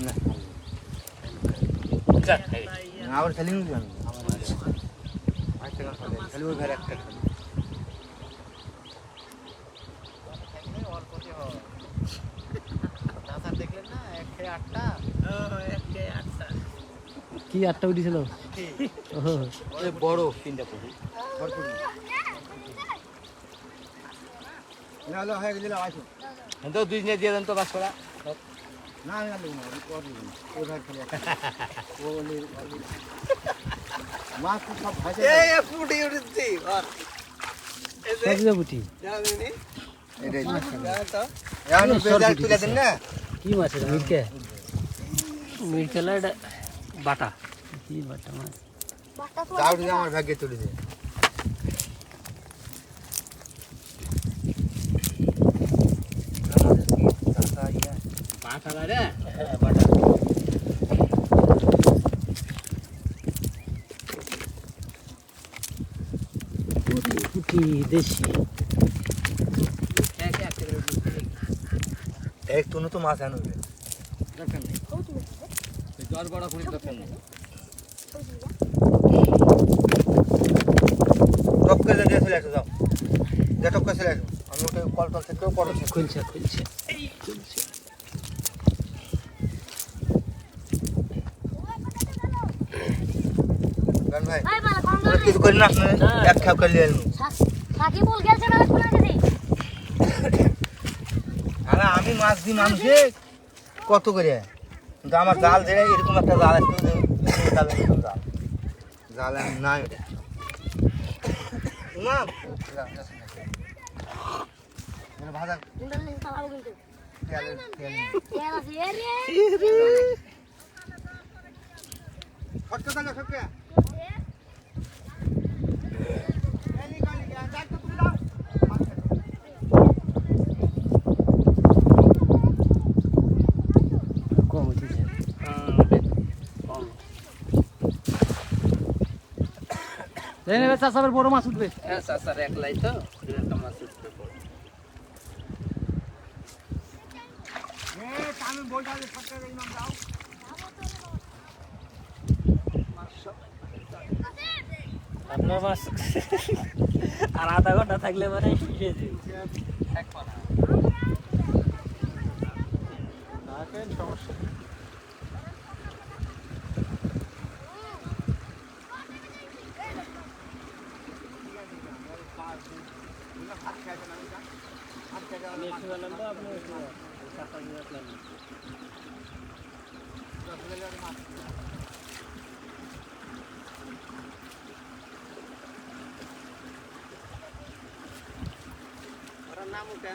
না আবার খালি নিবি আমি খালি ওই ঘরে একটা খালি কি 8টা উঠেছিল বড় 3টা পুরি হ্যালো হয়ে গেল আসো তো দুই নিয়ে দিয়ে দেন তো বাস করা না আমি আনবো না ওর দিব না ওর ঘর খালি ও বলে মাছ সব ভাজে এই পুটি উঠছে আর সবজি পুটি জানেনি এটাই তো এখন বেজাল তুলে দেন না কি মাছ এটা মিরকে মিরকেলা এটা বাটা কি বাটা মাছ চাউড়ি আমার ভাগ্যে তুলে দে বাটা রে বাটা পুটি দেশি এক তুনো তো মাছ আনো দরকার নেই জ্বর বড় পুরি দরকার নেই টপ করে দিয়ে চলে আসো যাও যা টপ করে চলে আসো আমি ওটা কল টল থেকে পড়ো খুলছে এই খুলছে গান ভাই কিছু করি না এক খাও করে নিয়ে এলো সাকিবুল গেছে না কোনা দিদি আরে আমি মাছ দিই মানুষে কত করে কিন্তু আমার জাল ধরে এরকম একটা জাল আসতো জাল জাল নাই না ভাজা ইন্দ্রলিং খাওয়াবো কিন্তু তেল তেল আছে রে ফটকা দাও ফটকা কম উঠেছে চাষাবের বড় মাছ উঠবে হ্যাঁ চাচার একলাই তো একটা মাছ উঠবে বড়। আমি বলটা ফটকা দেই নাম দাও আপনার মাছ আর আধা ঘন্টা থাকলে মানে সমস্যা ওরা নাম উঠে